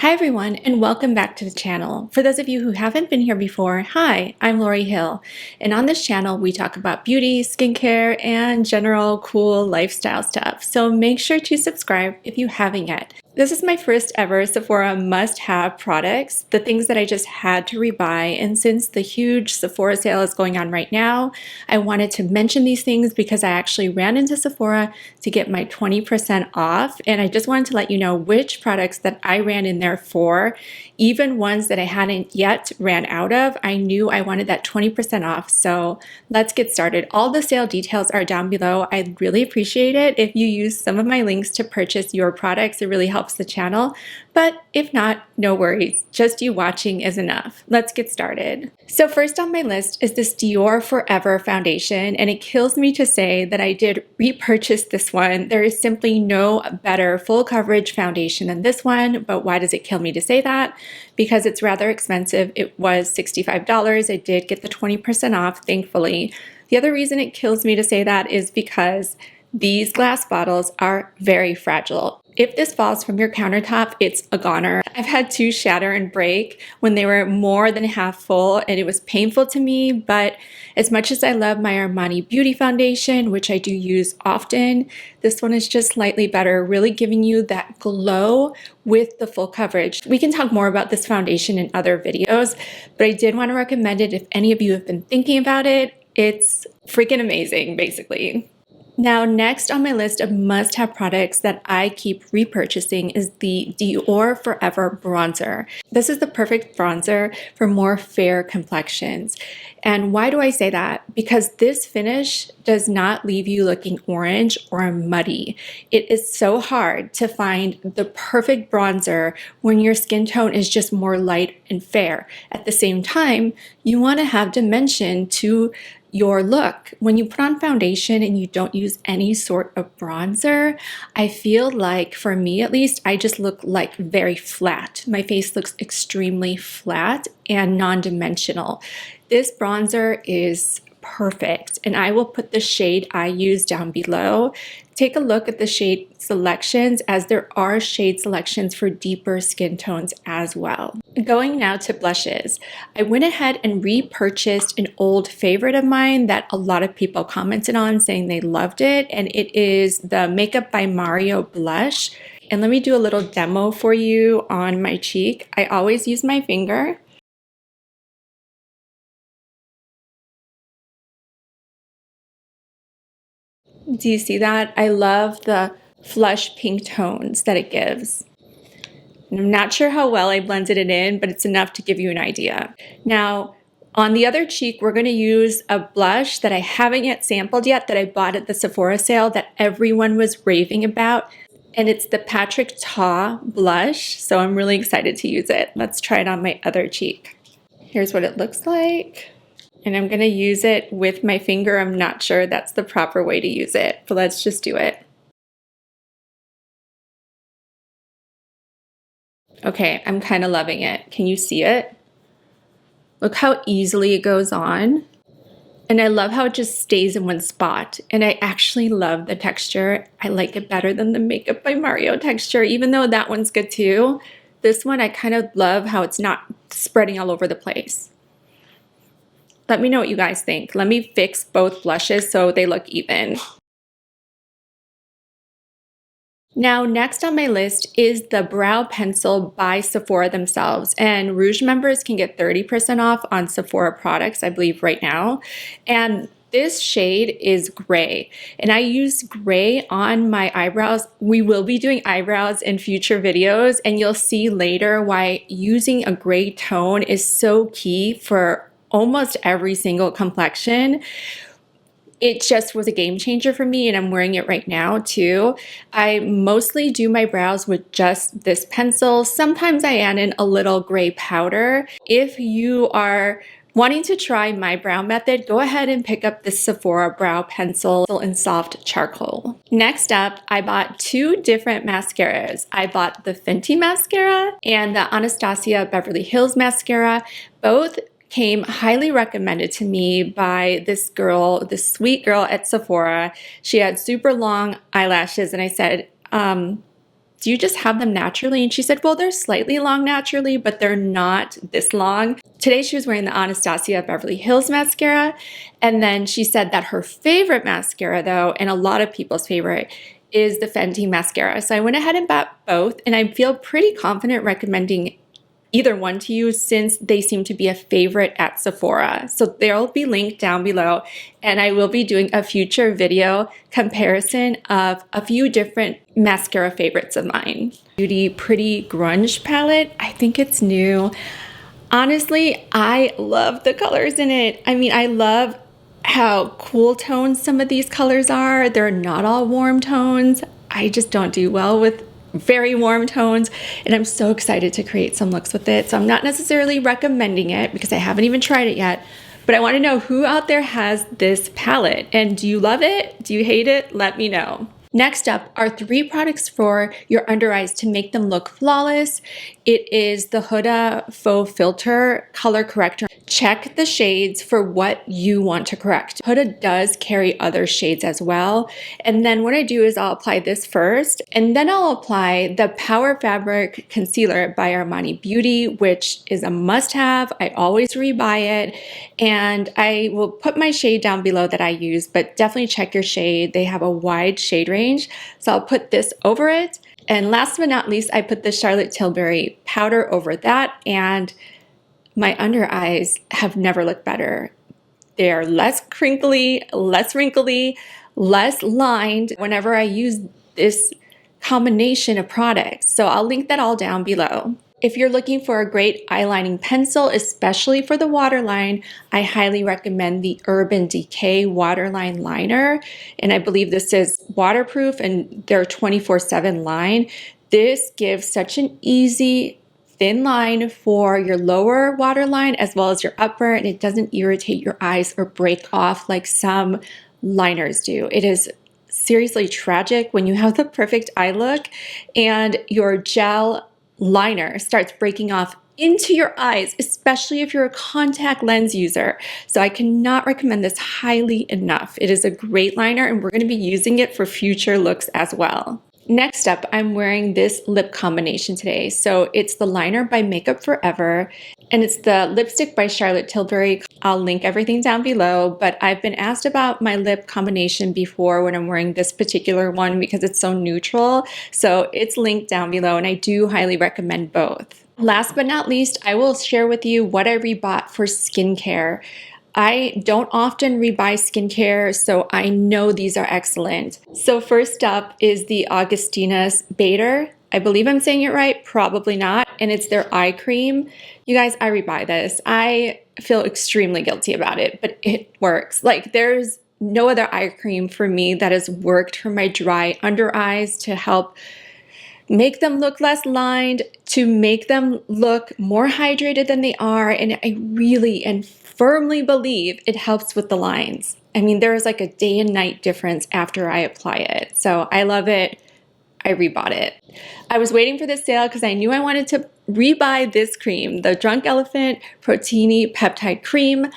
Hi everyone, and welcome back to the channel. For those of you who haven't been here before, hi, I'm Lori Hill, and on this channel we talk about beauty, skincare, and general cool lifestyle stuff. So make sure to subscribe if you haven't yet. This is my first ever Sephora must-have products, the things that I just had to rebuy, and since the huge Sephora sale is going on right now, I wanted to mention these things because I actually ran into Sephora to get my 20% off, and I just wanted to let you know which products that I ran in there for, even ones that I hadn't yet ran out of. I knew I wanted that 20% off, so let's get started. All the sale details are down below. I'd really appreciate it if you use some of my links to purchase your products. It really helps the channel, but if not, no worries. Just you watching is enough. Let's get started. So first on my list is this Dior Forever foundation, and it kills me to say that I did repurchase this one. There is simply no better full coverage foundation than this one, but why does it kill me to say that? Because it's rather expensive. It was $65. I did get the 20% off, thankfully. The other reason it kills me to say that is because these glass bottles are very fragile. If this falls from your countertop, it's a goner. I've had two shatter and break when they were more than half full, and it was painful to me, but as much as I love my Armani Beauty Foundation, which I do use often, this one is just slightly better, really giving you that glow with the full coverage. We can talk more about this foundation in other videos, but I did want to recommend it if any of you have been thinking about it. It's freaking amazing, basically. Now, next on my list of must-have products that I keep repurchasing is the Dior Forever bronzer. This is the perfect bronzer for more fair complexions. And why do I say that? Because this finish does not leave you looking orange or muddy. It is so hard to find the perfect bronzer when your skin tone is just more light and fair. At the same time, you want to have dimension to your look. When you put on foundation and you don't use any sort of bronzer, I feel like, for me at least, I just look like very flat. My face looks extremely flat and non-dimensional. This bronzer is perfect, and I will put the shade I use down below. Take a look at the shade selections, as there are shade selections for deeper skin tones as well. Going now to blushes. I went ahead and repurchased an old favorite of mine that a lot of people commented on saying they loved it, and it is the Makeup by Mario blush. And let me do a little demo for you on my cheek. I always use my finger. Do you see that? I love the flush pink tones that it gives. And I'm not sure how well I blended it in, but it's enough to give you an idea. Now, on the other cheek, we're going to use a blush that I haven't yet sampled yet, that I bought at the Sephora sale that everyone was raving about. And it's the Patrick Ta blush, so I'm really excited to use it. Let's try it on my other cheek. Here's what it looks like. And I'm going to use it with my finger. I'm not sure that's the proper way to use it, but let's just do it. Okay, I'm kind of loving it. Can you see it? Look how easily it goes on. And I love how it just stays in one spot. And I actually love the texture. I like it better than the Makeup by Mario texture, even though that one's good too. This one, I kind of love how it's not spreading all over the place. Let me know what you guys think. Let me fix both blushes so they look even. Now, next on my list is the Brow Pencil by Sephora themselves. And Rouge members can get 30% off on Sephora products, I believe, right now. And this shade is gray, and I use gray on my eyebrows. We will be doing eyebrows in future videos, and you'll see later why using a gray tone is so key for almost every single complexion. It just was a game changer for me, and I'm wearing it right now too. I mostly do my brows with just this pencil. Sometimes I add in a little gray powder. If you are wanting to try my brow method, go ahead and pick up this Sephora brow pencil in soft charcoal. Next up, I bought two different mascaras. I bought the Fenty mascara and the Anastasia Beverly Hills mascara. Both came highly recommended to me by this girl, this sweet girl at Sephora. She had super long eyelashes, and I said, do you just have them naturally? And she said, well, they're slightly long naturally, but they're not this long. Today she was wearing the Anastasia Beverly Hills mascara. And then she said that her favorite mascara though, and a lot of people's favorite, is the Fenty mascara. So I went ahead and bought both, and I feel pretty confident recommending either one to you since they seem to be a favorite at Sephora. So they'll be linked down below, and I will be doing a future video comparison of a few different mascara favorites of mine. Beauty Pretty Grunge palette. I think it's new. Honestly, I love the colors in it. I mean, I love how cool toned some of these colors are. They're not all warm tones. I just don't do well with very warm tones, and I'm so excited to create some looks with it. So I'm not necessarily recommending it because I haven't even tried it yet, but I want to know who out there has this palette, and do you love it? Do you hate it? Let me know. Next up are 3 products for your under eyes to make them look flawless. It is the Huda Faux Filter Color Corrector. Check the shades for what you want to correct. Huda does carry other shades as well. And then what I do is I'll apply this first, and then I'll apply the Power Fabric Concealer by Armani Beauty, which is a must-have. I always rebuy it. And I will put my shade down below that I use, but definitely check your shade. They have a wide shade range. So I'll put this over it. And last but not least, I put the Charlotte Tilbury powder over that, and my under eyes have never looked better. They're less crinkly, less wrinkly, less lined whenever I use this combination of products. So I'll link that all down below. If you're looking for a great eyelining pencil, especially for the waterline, I highly recommend the Urban Decay Waterline Liner. And I believe this is waterproof, and they're 24/7 line. This gives such an easy thin line for your lower waterline as well as your upper, and it doesn't irritate your eyes or break off like some liners do. It is seriously tragic when you have the perfect eye look and your gel liner starts breaking off into your eyes, especially if you're a contact lens user. So I cannot recommend this highly enough. It is a great liner, and we're going to be using it for future looks as well. Next up, I'm wearing this lip combination today. So it's the liner by Makeup Forever, and it's the lipstick by Charlotte Tilbury. I'll link everything down below, but I've been asked about my lip combination before when I'm wearing this particular one because it's so neutral. So it's linked down below, and I do highly recommend both. Last but not least, I will share with you what I rebought for skincare. I don't often rebuy skincare, so I know these are excellent. So first up is the Augustina's Bader. I believe I'm saying it right, probably not, and it's their eye cream. You guys, I rebuy this. I feel extremely guilty about it, but it works. Like, there's no other eye cream for me that has worked for my dry under eyes to help make them look less lined, to make them look more hydrated than they are, and I really and firmly believe it helps with the lines. I mean, there is like a day and night difference after I apply it. So I love it. I rebought it. I was waiting for this sale because I knew I wanted to rebuy this cream, the Drunk Elephant Protini Peptide Cream.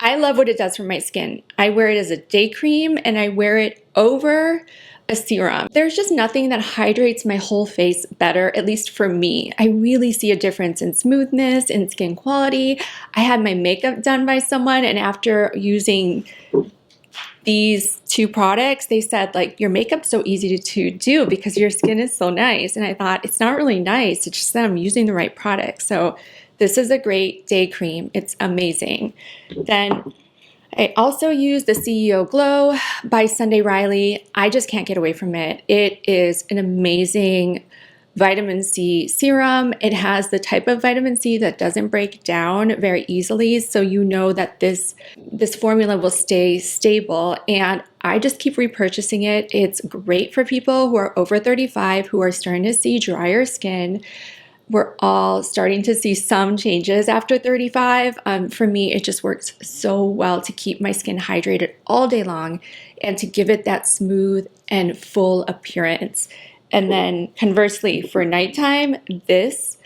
I love what it does for my skin. I wear it as a day cream, and I wear it over a serum. There's just nothing that hydrates my whole face better, at least for me. I really see a difference in smoothness and skin quality. I had my makeup done by someone, and after using these 2 products, they said, like, your makeup's so easy to do because your skin is so nice. And I thought, it's not really nice, it's just that I'm using the right product. So this is a great day cream. It's amazing. Then I also use the CEO Glow by Sunday Riley. I just can't get away from it. It is an amazing vitamin C serum. It has the type of vitamin C that doesn't break down very easily, so you know that this formula will stay stable, and I just keep repurchasing it. It's great for people who are over 35 who are starting to see drier skin. We're all starting to see some changes after 35. For me, it just works so well to keep my skin hydrated all day long and to give it that smooth and full appearance. And then conversely, for nighttime, this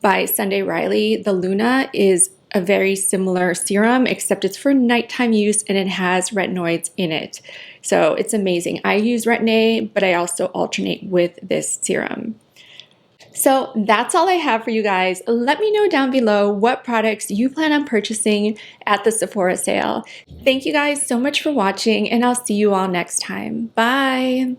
by Sunday Riley, the Luna, is a very similar serum, except it's for nighttime use and it has retinoids in it. So it's amazing. I use Retin-A, but I also alternate with this serum. So that's all I have for you guys. Let me know down below what products you plan on purchasing at the Sephora sale. Thank you guys so much for watching, and I'll see you all next time. Bye!